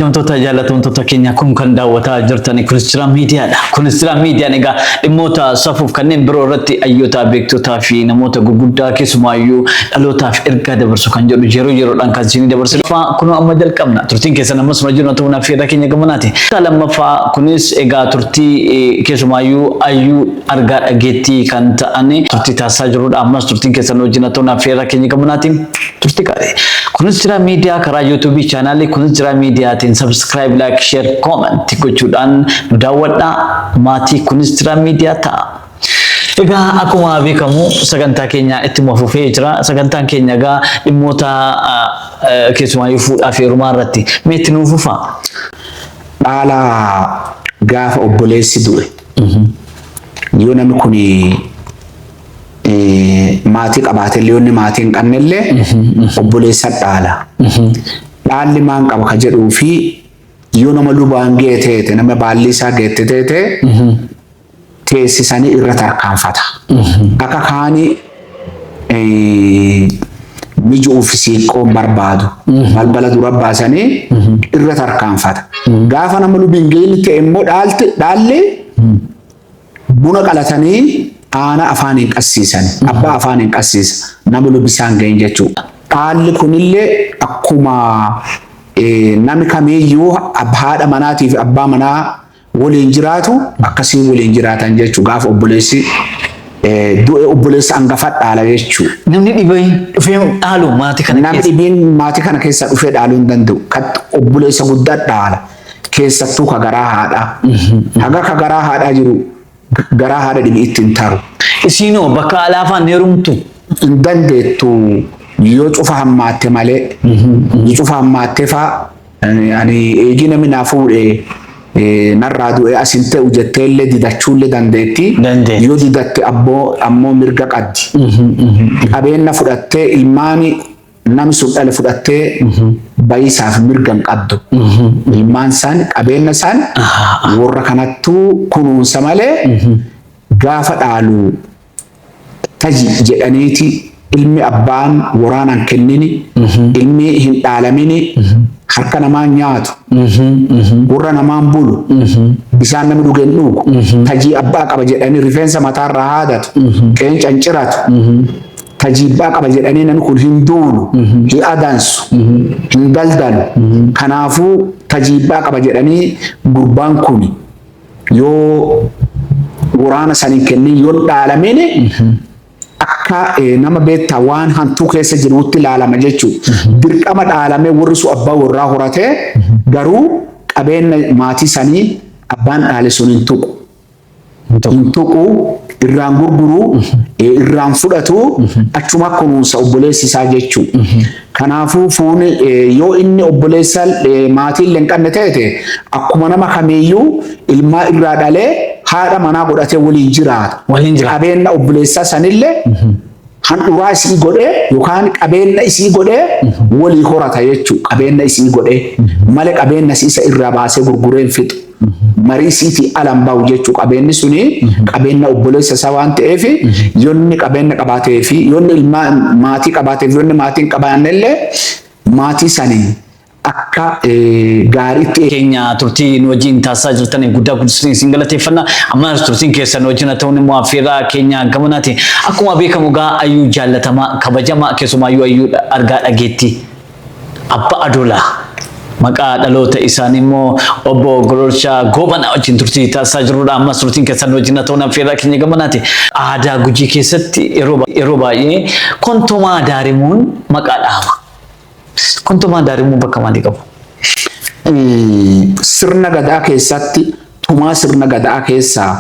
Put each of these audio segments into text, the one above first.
kabajamtoota jaalatamtoota keenya kun kan daawwataa jirtan Kunistira Miidiyaadha. Kunistira Miidiyaan egaa dhimmoota safuuf kanneen biroo irratti hayyoota beektotaa fi namoota gurguddaa keessumaayyuu dhalootaaf ergaa dabarsu kan jedhu yeroodhaan kan isin dabarsu. Kun amma jalqabna. Turtiin keessan ammas wajjin ta'uun affeerraa keenya gamanaati. Lammaffaa kunis egaa turtii keessumaayyuu hayyuu argaa dhageettii kan ta'an turtii taasisaa jirudha. Ammas turtiin keessan wajjin ta'uun affeerraa keenya gamanaati. Turtii gaarii. Kunistira Miidiyaa karaa YouTube channel Kunistira Miidiyaatiin subscribe, like, share, comment gochuudhaan nu daawwadhaa. Maatii Kunistira Miidiyaa ta'a. Egaa akkuma beekamu sagantaa keenya ittuma fufee jira. Sagantaan keenya egaa dhimmoota keessumaayyuu fuudhaa fi heerumaa irratti meetti nuuf fufa. Dhaala gaafa obboleessi du'e. Yoo namni kun maatii qabaate illee maatii hin qabnellee obboleessa dhaala. Dhaalli maan qaba ka jedhuu fi yoo nama lubaan geeteete nama baalli isaa geette teete teessisanii irra tarkaanfata. Akka kaanii mijuu ofiisii qoon barbaadu balbala dura baasanii irra tarkaanfata. Gaafa nama lubiin geelli ta'e immoo dhaalli buna qalatanii aana afaaniin qassiisan abbaa afaaniin qassiisa nama lubisaan ga'in jechuudha. Dhaalli kunillee akkuma namni kamiiyyuu haadha manaatii fi abbaa manaa waliin jiraatu akkasii waliin jiraatan jechuudha. Gaafa obboleessi du'e obboleessa hangafa dhaala jechuudha. Namni dhibee dhufee dhaalu maatii kana keessa. Namni dhibeen maatii kana keessa dhufee dhaaluu hin danda'u. Obboleessa guddaa dhaala keessattuu ka garaa haadhaa. Haga ka garaa haadhaa jiru garaa haadha dhibii ittiin taru. Isinoo bakka alaafaan heerumtu hin dandeettu. Yoo cufa hammaatte malee yoo cufa hammaatte faa eegi namni naa fuudhee narraa du'e asin ta'u jettee illee didachuullee dandeetti. Yoo didatte ammoo mirga qabdi. Qabeenya fudhattee ilmaani namni sun dhale fudhattee bayisaaf mirga hin qabdu. Ilmaan isaan qabeenya isaan warra kanattuu kunuunsa malee gaafa dhaalu taji jedhaniiti. Ilmi abbaan waraanaan kennini, ilmi hin dhaalamini, harka namaan nyaatu, gurra namaan bulu, bisaan namni dhugeen dhugu, tajii abbaa qaba jedhanii rifeensa mataarraa haadatu, qeenca hin ciratu, tajii abbaa qaba jedhanii namni kun hin duulu, hin adansu, hin daldalu. Kanaafuu tajii abbaa qaba jedhanii gurbaan kun yoo waraana san hin kennin yoo dhaalamini akka nama beektaa waan hantuu keessa jiruutti ilaalama jechuudha. Dirqama dhaalamee warri sun abbaa warraa horatee garuu qabeenya maatii sanii abbaan dhaale sun hin tuqu. Hin tuqu, irraan gurguru, irraan fudhatu, achuma kunuunsa obboleessi isaa jechuudha. Kanaafuu fuuni yoo inni obboleessa maatii illee hin qabne ta'e akkuma nama kamiiyyuu ilmaa irraa dhalee haadha manaa godhatee waliin jiraata. Qabeenya obboleessaa sanillee handhuraa isii godhee yookaan qabeenya isii godhee walii horata jechuudha. Qabeenya isii godhee malee qabeenya isa irraa baasee gurgureen fixu. Marii isiitii alan bahu jechuudha. Qabeenyi suni qabeenya obboleessa isaa waan ta'eef yoonni qabeenya qabaatee fi yoonni ilmaa maatii qabaatee fi yoonni maatiin qabaannellee maatii sanii akka gaariitti keenya turtiin wajjin taasisaa jirtan guddaa isin galateeffannaa. Ammas turtiin keessan wajjin ta'uun immoo affeerraa keenya gamanaati. Akkuma beekamu gaa hayyuu jaallatamaa kabajamaa keessumaayyuu hayyuu argaa dhageettii Abbaa Adoolaa maqaa dhaloota isaanii immoo obbo Gololchaa Goobanaa wajjin turtii taasisaa jirudha. Ammas turtiin keessan wajjin ta'uun affeerraa keenya gamanaati. Aadaa Gujii keessatti yeroo baay'ee kontomaa daarimuun maqaa dhahama. Kontomaa daarimuun bakka maalii qabu? Sirna gadaa keessatti tumaa sirna gadaa keessaa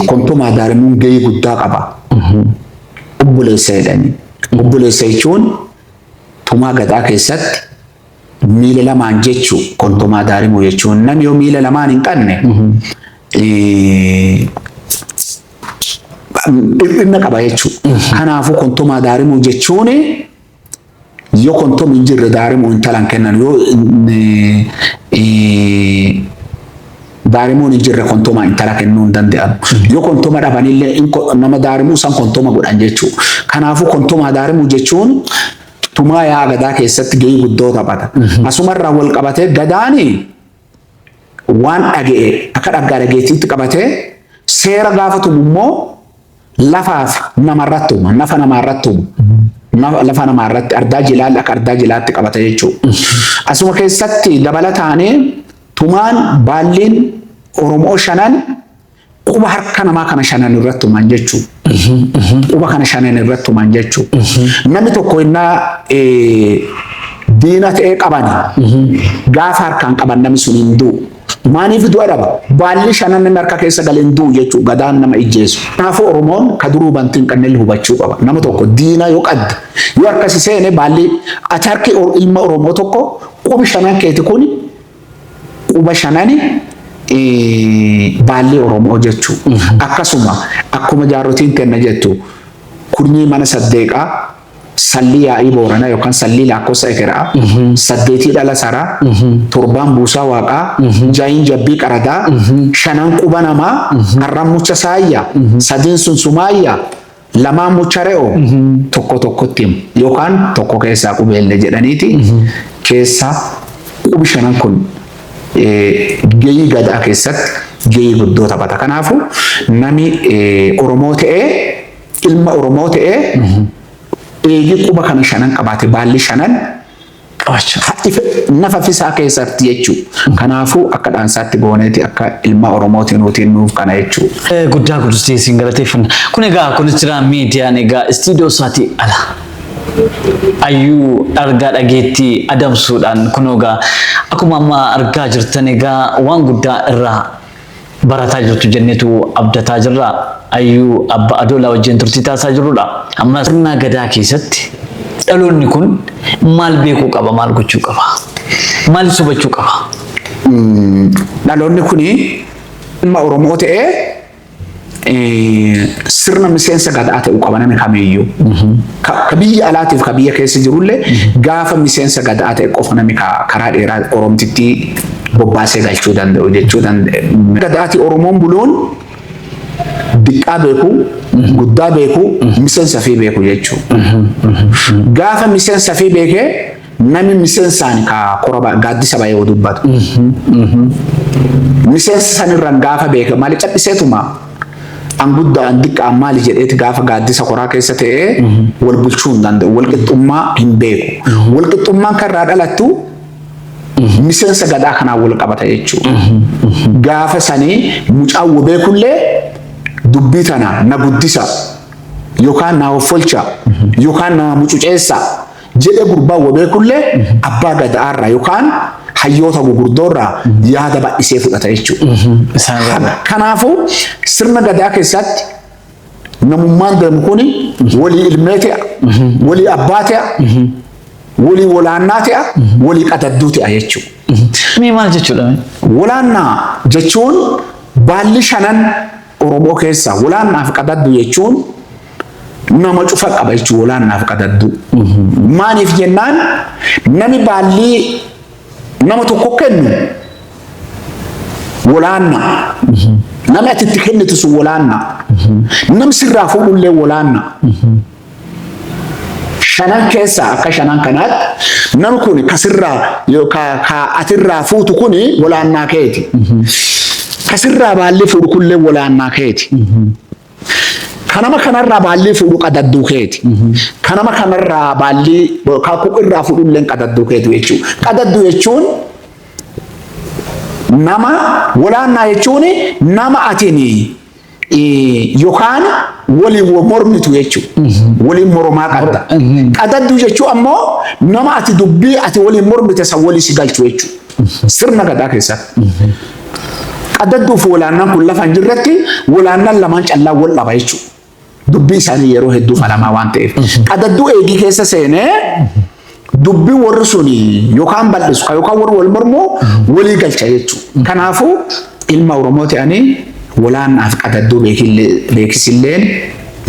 kontomaa daarimuun gahee guddaa qaba. Obboleessa jedhanii. Obboleessa jechuun tumaa gadaa keessatti miila lamaan jechuu kontomaa daarimuu jechuun namni yoo miila lamaan hin qabne dhiphinna qaba jechuudha. Kanaafuu kontomaa daarimuu jechuun yoo kontom hin jirre daarimuu intalan kennan yoo daarimuun hin jirre kontoma intala kennuu hin danda'amu. Yoo kontoma dhabanillee nama daarimuu san kontoma godhan jechuudha. Kanaafuu kontoma daarimuu jechuun tumaa yaa gadaa keessatti gahee guddoo taphata. Asumarraa wal qabatee gadaani waan dhaga'e akka dhageettiitti qabatee seera gaafatumu immoo lafaaf namarratti nafa namarratti lafa namarratti ardaa jilaal akka ardaa jilaatti qabata jechuudha. Asuma keessatti dabalataanii tumaan baalliin Oromoo shanan quba harka namaa kana shanan irratti tuman jechuudha. Quba kana shanan irratti tuman jechuudha. Namni tokko innaa diina ta'ee qaban gaafa harkaan qaban namni sun hin du'u. Maaniif du'a dhaba? Baalli shanan namni harka keessa galeen du'u jechuudha. Gadaan nama ijjeesu. Kanaafuu Oromoon ka duruu bantiin kanneen hubachuu qaba. Nama tokko diina yoo qadda yoo akkasi seene baalli ati harki ilma Oromoo tokko qubi shanan keeti kun quba shanani baalli Oromoo jechuudha. Akkasuma akkuma jaarrotiin kenna jettu kurnii mana saddeeqaa salli yaa'ii Booranaa yookaan salli lakkoofsa ekeraa saddeetii dhala saraa torbaan buusaa waaqaa jaayin jabbii qaradaa shanan quba namaa har'aan mucha saayyaa sadiin sun sumaayyaa lamaan mucha re'oo tokko tokkotti yookaan tokko keessaa qubeellee jedhaniiti keessaa qubi shanan kun gahee gadaa keessatti gahee guddoo taphata. Kanaafuu nami Oromoo ta'ee ilma Oromoo ta'ee eegi quba kana shanan qabaate baalli shanan nafa fisaa keessatti jechuudha. Kanaafuu akka dhaansaatti gooneeti akka ilma Oromootiin nutiin nuuf kana jechuudha. Guddaa guddistee siin galateeffanna. Kun egaa kunis jira miidiyaan egaa istiidiyoo isaatii ala. Ayyuu argaa dhageettii adamsuudhaan kun egaa akkuma amma argaa jirtan egaa waan guddaa irraa barataa jirtu jennetu abdataa jirra. Ayyuu Abba Adoolaa wajjin turtii taasisaa jirudha. Amma sirna gadaa keessatti dhaloonni kun maal beekuu qaba, maal gochuu qaba, maal hubachuu qaba? Dhaloonni kun ilma Oromoo ta'ee sirna miseensa gadaa ta'uu qaba namni kamiyyuu. Ka biyya alaatiif ka biyya keessa jirullee gaafa miseensa gadaa ta'e qofa namni karaa dheeraa Oromtitti bobbaasee galchuu danda'u jechuu danda'e. Gadaati Oromoon buluun diqqaa beeku, guddaa beeku, miseensa fi beeku jechuudha. Gaafa miseensa fi beekee namni miseensaan ka koraba gaaddisa bayee dubbatu. Miseensa sanirraan gaafa beeke maali cabbiseetuma an guddaa an diqqaa maali jedheeti gaafa gaaddisa koraa keessa ta'ee wal bulchuu hin danda'u. Wal qixxummaa hin beeku. Wal qixxummaan kan irraa dhalattu miseensa gadaa kanaan wal qabata jechuudha. Gaafa sanii mucaa beekullee dubbii tana na guddisa yookaan na offolcha yookaan na mucuceessa jedhe gurbaa beekullee abbaa gadaarraa yookaan hayyoota gugurdoorraa yaada bal'isee fudhata jechuudha. Kanaafuu sirna gadaa keessatti namummaan deemu kun walii ilmee ta'a, walii abbaa ta'a, walii walaannaa ta'a, walii qadadduu ta'a jechuudha. Mee maal jechuudha? Walaannaa jechuun baalli shanan Oromoo keessa walaannaaf qadaddu jechuun nama cufa qaba jechuudha. Walaannaaf qadaddu maaliif jennaan nami baalli nama tokko kennu walaanna nami ati itti kennitu sun walaanna nam sirraa fuudhullee walaanna shanan keessa akka shanan kanaatti nam kun kasirraa yookaan ka atirraa fuutu kun walaannaa keeti. Kasirraa baalli fuudhu kullee walaannaa keeti. Kanama kanarraa baalli fuudhu qadadduu keeti. Kanama kanarraa baalli kaakuu irraa fuudhullee qadadduu keeti jechuudha. Qadadduu jechuun nama walaannaa jechuun nama atiin yookaan waliin mormitu jechuudha. Waliin mormaa qabda. Qadadduu jechuun ammoo nama ati dubbii ati waliin mormite san walii si galchu jechuudha. Sirna gadaa keessatti. Qadadduu fi walaannaan kun lafa hin jirretti walaannaan lamaan callaa wal dhaba jechuudha. Dubbii isaanii yeroo hedduu falamaa waan ta'eef. Qadadduu eegii keessa seenee dubbii warri suni yookaan bal'isu yookaan warri wal mormoo walii galcha jechuudha. Kanaafuu ilma Oromoo ta'anii walaannaaf qadadduu beekisilleen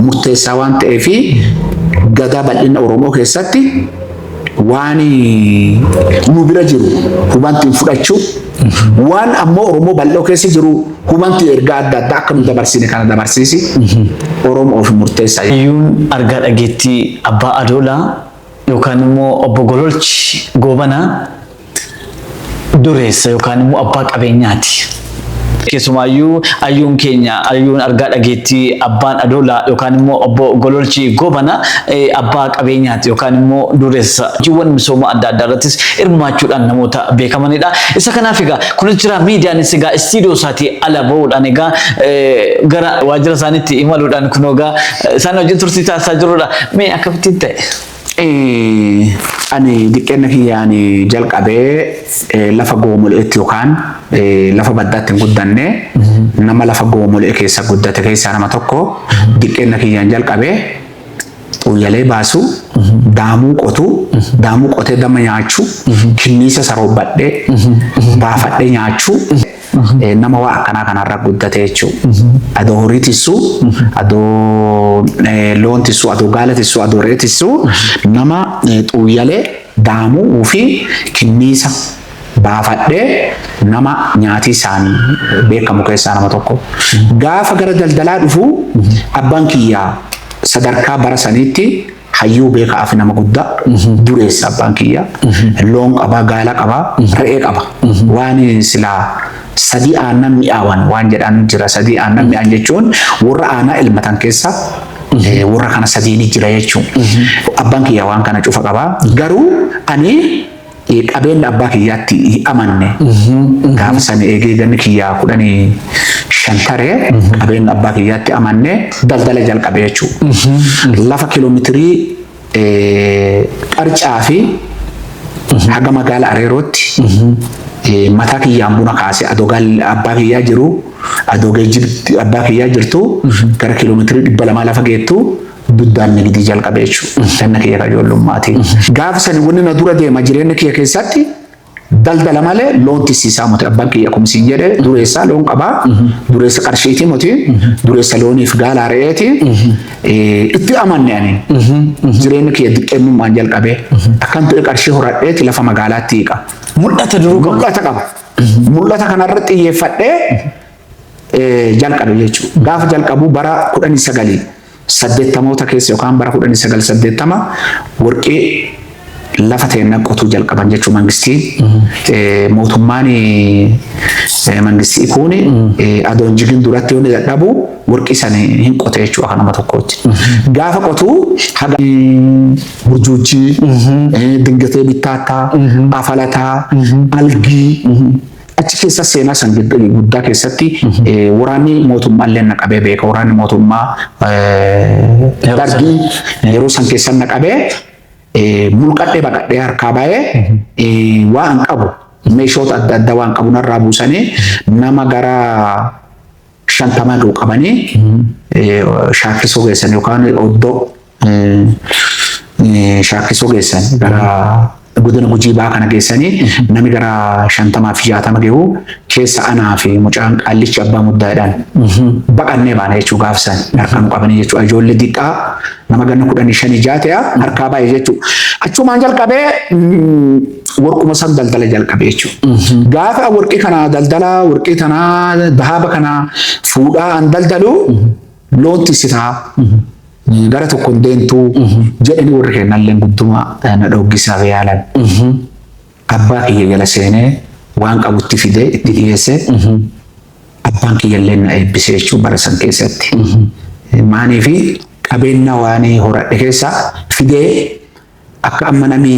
murteessaa waan ta'eef gadaa bal'ina Oromoo keessatti waan nu bira jiru hubantiin fudhachuu waan ammoo Oromoo bal'oo keessa jiru hubantii ergaa adda addaa akka nu dabarsine kana dabarsiisi Oromoo of murteessaa. Ayyuun argaa dhageettii Abbaa Adoolaa yookaan immoo obbo Gololchi Goobanaa dureessa yookaan immoo abbaa qabeenyaati. Keessumaayyuu ayyuun keenya ayyuun argaa dhageettii abbaan Adoolaa yookaan immoo obbo Gololchi Goobanaa abbaa qabeenyaati yookaan immoo dureessa hojiiwwan misooma adda addaa irrattis hirmaachuudhaan namoota beekamanidha. Isa kanaaf egaa kunis jira miidiyaanis egaa istiidiyoo isaatii ala bahuudhaan egaa gara waajjira isaaniitti imaluudhaan kunoo egaa isaan wajjin turtii taasisaa jirudha. Mee akkamittiin ta'e? Ani diqqeenna kiyyaan jalqabee lafa goomoleetti yookaan lafa baddaatti hin guddanne nama lafa goomolee keessa guddate keessaa nama tokko diqqeenna kiyyaan jalqabee xuyyalee baasu daamuu qotu daamuu qotee dama nyaachuu kinniisa sarobbadhee baafadhee nyaachuu nama waa akkanaa kanarra guddate jechuudha. Adoo horii tissuu, adoo loon tissuu, adoo gaala tissuu, adoo re'ee tissuu nama xuyyalee daamuu fi kinniisa baafadhee nama nyaatii isaanii beekamu keessaa nama tokko. Gaafa gara daldalaa dhufu abbaan kiyyaa sadarkaa bara saniitti hayyuu beekaaf nama guddaa dureessa abbaan kiyyaa loon qaba, gaala qaba, re'ee qaba. Waan silaa sadii aannan mi'aawan waan jedhan jira. Sadii aannan mi'aan jechuun warra aanaa ilmatan keessa warra kana sadii ni jira jechuun. Abbaan kiyyaa waan kana cufa qaba. Garuu ani qabeenya abbaa kiyyaatti amanne gaafa sana eegee ganni kiyyaa 15 qabeenya abbaa kiyyaatti amanne daldala jalqabe jechuudha. Lafa kiiloomeetirii qarcaa fi haga magaala Areerootti mataa kiyyaan buna kaase adoo abbaa kiyyaa jiru adoo geejjibni abbaa kiyyaa jirtu gara kiiloomeetirii 200 lafa geettu duddaan nigdii jalqabe jechuudha. Ganna kiyya ijoollummaati. Gaafa sani wanni na dura deema jireenya kiyya keessatti daldala malee loon tisiisaa muti abbaan kiyya kumsiin jedhe dureessa loon qabaa dureessa qarshiitii muti dureessa looniif gaala re'eeti itti amanne ani jireenya kiyya diqqeennummaan jalqabe akkan ta'e qarshii horadheeti lafa magaalaatti hiiqa. Mul'ata duruu mul'ata qaba. Mul'ata kanarratti xiyyeeffadhee jalqabe jechuudha. Gaafa jalqabu bara 1980 keessa yookaan bara 1980 warqee lafa ta'een qotuu jalqaban jechuun mootummaan mangistii kun adoon jigin duratti yoo dadhabu warqii sana hin qote jechuudha akka nama tokkooti. Gaafa qotuu haga burjuujii dingatee bittaataa afalataa algii achi keessa seenaa san guddaa keessatti waraanni mootummaa illee naqabee beeka. Waraanni mootummaa dargii yeroo san keessa naqabee mulqadhee baqadhee harkaa baay'ee waan qabu meeshoota adda addaa waan qabu narraa buusanii nama gara 50 ga'u qabanii shaakkisoo geessan yookaan oddoo shaakkisoo geessan gara godina Gujii baa kana geessanii nami gara 50 fi 60 ga'u keessa anaa fi mucaan qaallichi abbaa muddaadhaan baqannee baana jechuu gaafsan harkaan qabanii jechuu ijoollee diqqaa nama ganna 15 jaatee harkaa baay'ee jechuu achumaan jalqabee warquma san daldala jalqabee jechuu gaafa warqii kana daldala warqii kana dhahaba kana fuudhaa an daldalu loon tisitaa gara tokkoon deentuu jedhanii warri kennalleen gudduma na dhoggisaa yaalan abbaa kiyya jala seenee waan qabutti fidee itti dhiyeesse abbaan kiyya illee na eebbisee jechuun bara san keessatti maanii fi qabeenya waan horadhe keessa fidee akka amma namni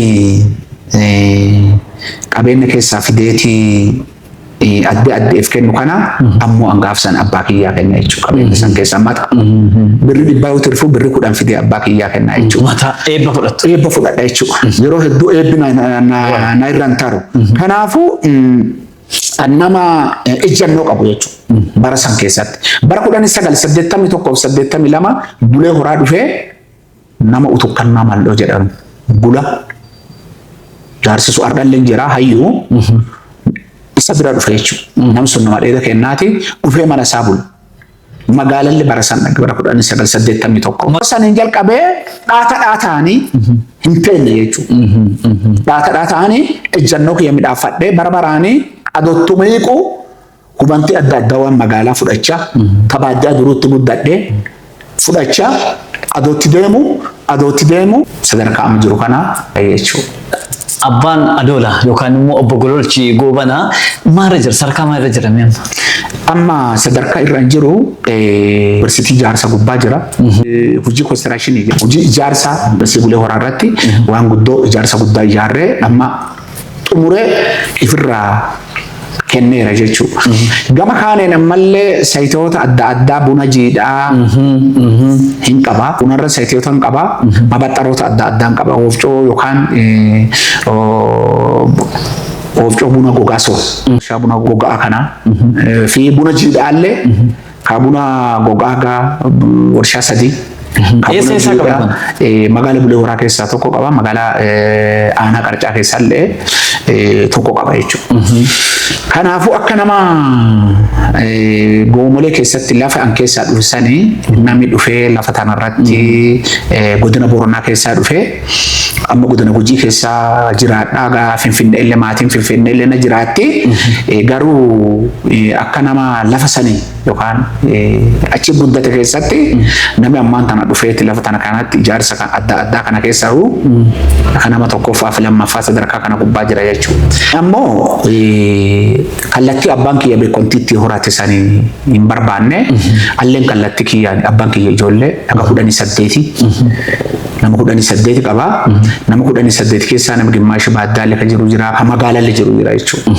qabeenya keessaa fideetii adda addeef kennu kana ammoo angaafsan abbaa kiyyaa kenna jechuudha. Qabeenya san keessa mata birri 100 yoo tirfu birri 10 fidee abbaa kiyyaa kenna jechuudha. Mata eebba fudhatu. Eebba fudhadha jechuudha. Yeroo hedduu eebbi na irraan taru. Kanaafuu nama ejjannoo qabu jechuudha. Bara san keessatti. Bara 1981 fi 82 bulee horaa dhufee nama utukkannaa maldoo jedhamu bula jaarsisu ardallee jira hayyuu isa bira dhufe jechuudha. Namni sun nama dheeda kennaati dhufee mana isaa bulu. Magaalallee bara san bara 1981. Marsan hin jalqabee dhaataanii hin teenne jechuudha. Dhaataanii ejjannoo kiyya midhaafadhee bara baraanii adottu meequ hubantii adda addaa waan magaalaa fudhachaa tabaaddaa duruutti muddadhee fudhachaa adotti deemu adooti deemu sadarkaa amma jiru kana jechuudha. Abbaan Adoola yookaan immoo obbo Gololchi Goobana maal jira sarkaa maal jira meem? Amma sadarkaa irra jiru yuunivarsiitii ijaarsa gubbaa jira. Hojii konistirakshinii hojii ijaarsa Dasee Bulee Horaa irratti waan guddoo ijaarsa guddaa ijaarree amma xumuree ifirraa kenneera jechuudha. Gama kaaneen ammallee sayitoota adda addaa buna jiidhaa hin qaba. Bunarra sayitoota hin qaba. Mabaxaroota adda addaa hin qaba. Oofcoo yookaan oofcoo buna gogaasoo. Buna gogaa kana fi buna jiidhaallee ka buna gogaa warshaa sadii. Eessa qaba? Magaalaa Bulee Horaa keessaa tokko qaba. Magaalaa Aanaa Qarcaa keessaa illee tokko qaba jechuudha. Kanaafuu akka nama goomolee keessatti lafa an keessaa dhufsanii namni dhufee lafa tanarratti godina Booranaa keessaa dhufee amma godina Gujii keessaa jiraadhaa Finfinnee illee maatiin Finfinnee illee na jiraatti garuu akka nama lafa sanii yookaan achi guddate keessatti namni ammaan tana dhufeetti lafa tana kanatti ijaarsa kan adda addaa kana keessaa akka nama tokkoffaa fi lammaffaa sadarkaa kana gubbaa jira jechuudha. Ammoo kallattii abbaan kiyya beekontiitti horaate sanii hin barbaanne alleen kallattii kiyyaan abbaan kiyya ijoollee nama 18 nama 18 qaba. Nama 18 keessaa nama gimmaashi baaddaalee kan jiru jira kan magaalaalee jiru jira jechuudha.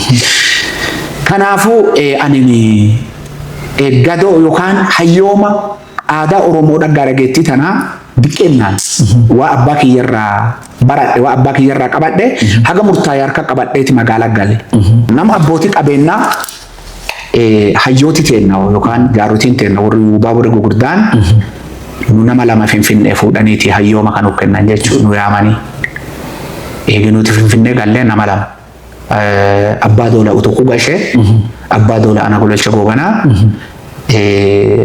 Kanaafuu ani gadoo yookaan hayyooma aadaa Oromoo dhaggaarageettii tanaa biqilnaan waa abbaa kiyyarraa baradhe waa abbaa kiyyarraa qabadhe haga murtaa'e harka qabadheeti magaalaa gale. Nama abbootii qabeenyaa hayyooti teenna yookaan jaarotiin teenna warri baabura gurguddaan nu nama lama Finfinnee fuudhaniiti hayyooma kan kennan jechuudha nu yaamanii. Eeginuuti Finfinnee gallee nama lama. Abbaa Doolaa Utukuu Gashee, Abbaa Doolaa Ana Gololcha Goobanaa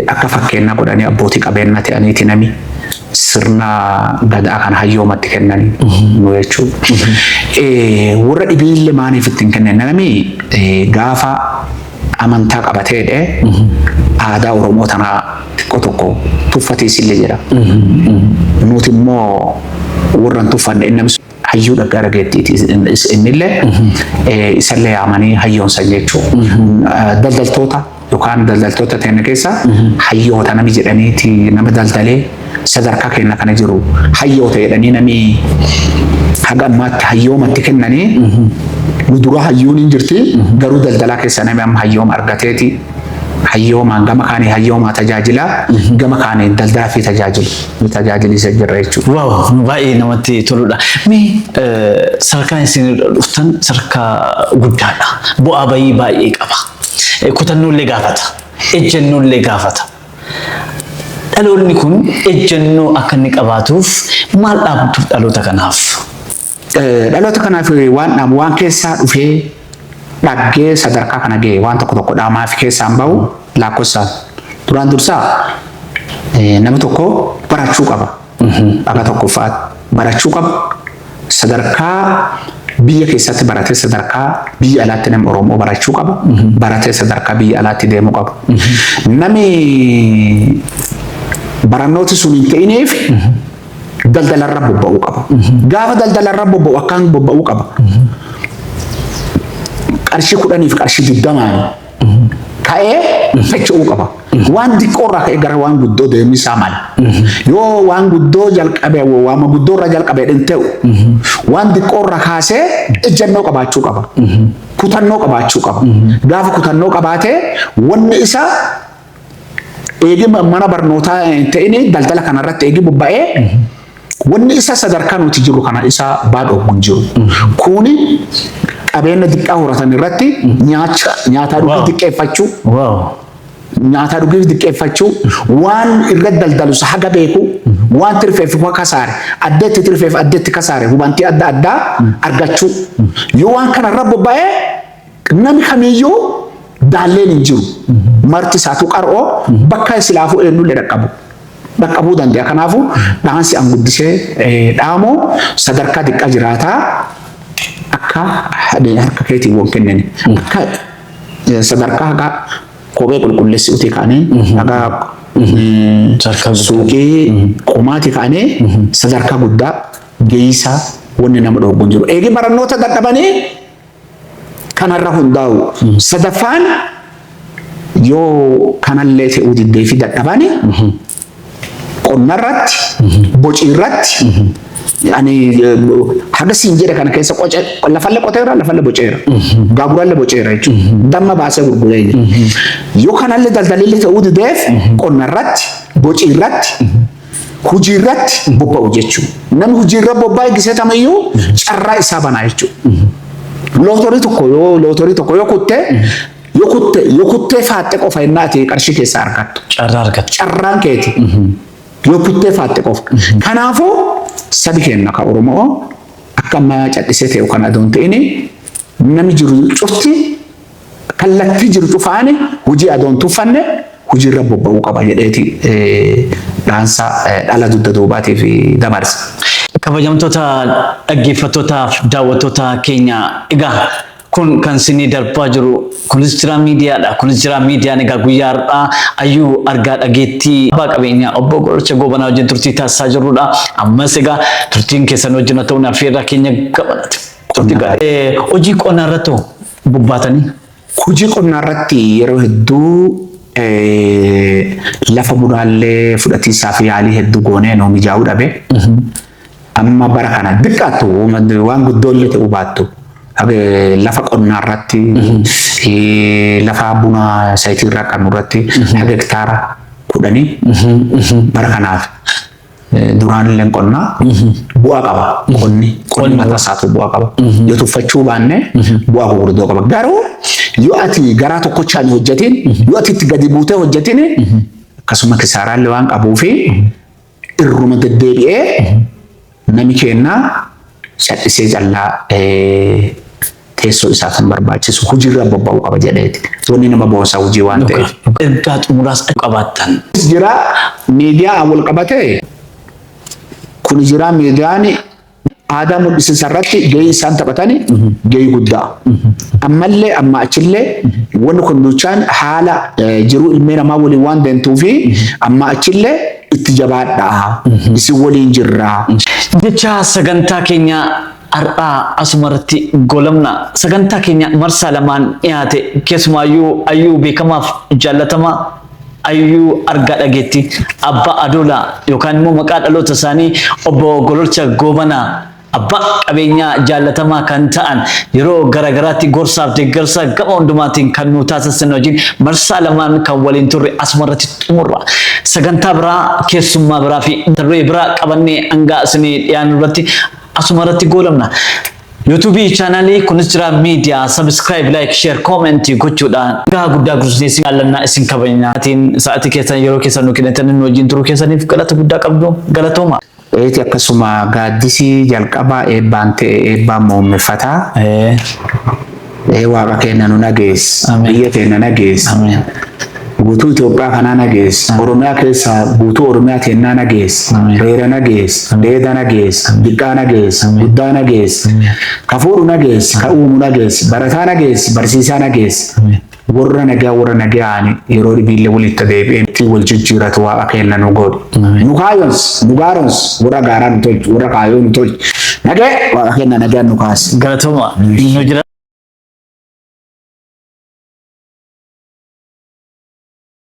akka fakkeenya godhanii abbootii qabeenyaa ta'aniiti nami sirna gadaa kan hayyoomatti kennanii nu jechuudha. Warra dhibiillee maaniif ittiin kennan nami gaafa amantaa qabateedhe aadaa Oromoo tanaa xiqqoo tokko tuffatiisillee jira. Nuti immoo warran tuffanne inni hayyuu dhaggaarageettiiti innillee isallee yaamanii hayyoonsan jechuudha. Daldaltoota yookaan daldaltoota ta'an keessa hayyoota nami jedhaniiti nama daldalee sadarkaa kenna kana jiru hayyoota jedhanii nami haga ammaatti hayyoomatti kennanii nu dura hayyuun hin jirti garuu daldalaa keessa nami amma hayyooma argateeti hayyoomaan gama kaanii hayyoomaa tajaajila gama kaanii daldalaa fi tajaajilisa jirra jechuudha. Waaw baay'ee namatti toludha. Mee sarkaan isin dhuftan sarkaa guddaadha. Bu'aa bayii baay'ee qaba. Kutannoollee gaafata. Ejjennoollee gaafata. Dhaloonni kun ejjennoo akka inni qabaatuuf maal dhaabdu dhaloota kanaaf? Dhaloota kanaaf waan keessaa dhufee dhaggee sadarkaa kana ga'e waan tokko tokko dhaamaa fi keessaan bahu lakkoofsaan duraan dursaa nama tokko barachuu qaba. Akka tokkoffaatti barachuu qaba. Sadarkaa biyya keessatti baratee sadarkaa biyya alaatti nama Oromoo barachuu qaba. Baratee sadarkaa biyya alaatti deemuu qaba. Nami barannooti sun hin ta'iniif daldalarra bobba'uu qaba. Gaafa daldalarra bobba'u akkaan bobba'uu qaba. Qarshii 10 fi qarshii 20 ka'ee fechuu qaba. Waan xiqqoorraa ka'ee gara waan guddoo deemisaa mala. Yoo waan guddoo jalqabee waan guddoorraa jalqabee hin ta'u waan xiqqoorraa kaasee ejjennoo qabaachuu qaba. Kutannoo qabaachuu qaba. Gaafa kutannoo qabaatee wanni isaa eegi mana barnootaa ta'ini daldala kanarratti eegi bobba'ee wanni isaa sadarkaa nuti jiru kana isaa baadhoo kun jiru. Kuni qabeenya xiqqaa horatan irratti nyaata dhuguu xiqqeeffachuu. Nyaata dhuguu xiqqeeffachuu waan irra daldalus haga beeku waan tirfeef kasaare addeetti tirfeef addeetti kasaare hubantii adda addaa argachuu. Yoo waan kanarra bobba'ee namni kamiyyuu daalleen hin jiru. Marti isaatu qar'oo bakka silaafuu eenyullee dhaqqabuu danda'a. Kanaafuu dhaansi an guddisee dhaamoo sadarkaa xiqqaa jiraataa akka harka keetiin won kennani. Akka sadarkaa haga kophee qulqulleessuutii kaanii haga suuqii qomaati kaanee sadarkaa guddaa geessaa wanni nama dhoobu jiru. Eegi barannoota dadhabanii kanarra hundaa'u. Sadaffaan yoo kanallee ta'uu diddee fi dadhabanii qonnarratti bociirratti yani haga siin jedhe kana keessa lafalle qoteera lafalle boceera gaaguralle boceera jechuudha damma baasee gurguree jira yoo kanallee daldalillee ta'uu dideef qonnarratti bociirratti hujiirratti bobba'u jechuudha namni hujiirra bobba'e gisee tamayyuu carraa isaa banaa jechuudha lootorii tokko yoo kuttee faatte qofa innaati qarshii keessaa argattu carraan keeti yoo kuttee faatte qofa kanaafuu sabi kenna ka Oromoo akka ammaa cadhisee ta'u kan adoon ta'ini namni jiru cufti kallattii jiru cufaani hojii adoon tuffanne hojiirra bobba'uu qaba jedheeti dhaansa dhala dugda duubaatiif dabarsa. Kabajamtoota dhaggeeffattootaaf daawwattoota keenya egaa kun kan sinii darbaa jiru kunis jira miidiyaadha. Kunis jira miidiyaan egaa guyyaa har'aa ayyuu argaa dhageettii abbaa qabeenyaa obbo Golocha Goobanaa wajjin turtii taasisaa jirrudha. Ammas egaa turtiin keessan wajjin haa ta'uun affeerraa keenya gabaadha. Hojii qonnaa irratti bobbaatanii? Hojii qonnaa irratti yeroo hedduu lafa muraallee fudhatiisaa fi yaalii hedduu goonee nuu mijaa'uu dhabe. Amma bara kana diqqaatu waan guddoollee ta'uu baattu. Lafa qonnaa irratti lafa buna sayitii irraa qabnu irratti haga hektaara 10 bara kanaaf duraan illee qonnaa bu'aa qaba qonni mataa isaatu bu'aa qaba yoo tuffachuu baanne bu'aa gurguddoo qaba garuu yoo ati garaa tokkochaan hojjetin yoo ati itti gadi buutee hojjetin akkasuma kisaaraallee waan qabuu fi irruma deddeebi'ee nami kennaa sadhisee jallaa teessoo isaa kan barbaachisu hojiirra bobba'uu qaba jedheeti. Wanni nama boonsaa hojii waan ta'eef. Ergaa xumuraas qabaattan. Jira miidiyaa wal qabatee kun jira miidiyaan aadaa mul'isiinsa irratti gahee isaan taphatanii gahee guddaa. Ammallee amma achillee wanni kun duuchaan haala jiruu ilmee namaa waliin waan deemtuu fi amma achillee itti jabaadhaa. Isin waliin jirraa. Jecha sagantaa keenya har'aa asumarratti golamna. Sagantaa keenya marsaa lamaan dhiyaate keessumaayyuu ayyuu beekamaaf jaallatamaa ayyuu argaa dhageetti abbaa adoolaa yookaan immoo maqaa dhaloota isaanii obbo Golocha Goobanaa abbaa qabeenyaa jaallatamaa kan ta'an yeroo garagaraatti gorsaaf deeggarsa gama hundumaatiin kan nu taasisan wajjin marsaa lamaan kan waliin turre asumarratti xumurra. Sagantaa biraa keessummaa biraa fi tarree biraa qabannee hanga isinii dhiyaannu irratti asumarratti golamna. YouTube channel kunis jira media subscribe like share comment gochuudhaan gaa guddaa gursiisi jaallanna isin kabajnaatiin sa'atii keessan yeroo keessan nu kennitan nu wajjin turuu keessaniif galata guddaa qabdu galatooma. Eeti akkasuma gaaddisii jalqabaa eebbaan ta'e eebbaan muummeffataa. Waaqa keenya nu nagees biyya keenya nagees. Guutuu Itoophiyaa kanaa nagees Oromiyaa keessa guutuu Oromiyaa kennaa nagees reera nagees dheeda nagees biqqaa nagees guddaa nagees kafuuru nagees ka'uumu nagees barataa nagees barsiisaa nagees warra nagaan yeroo dhibiillee walitti deebi'ee wal jijjiiratu waaqa keenya nu godhu nu kaayons nu gaarons warra gaaraa nu tolchu warra kaayoo nu tolchu nagee waaqa keenya nagaan nu kaas galatooma nu jira.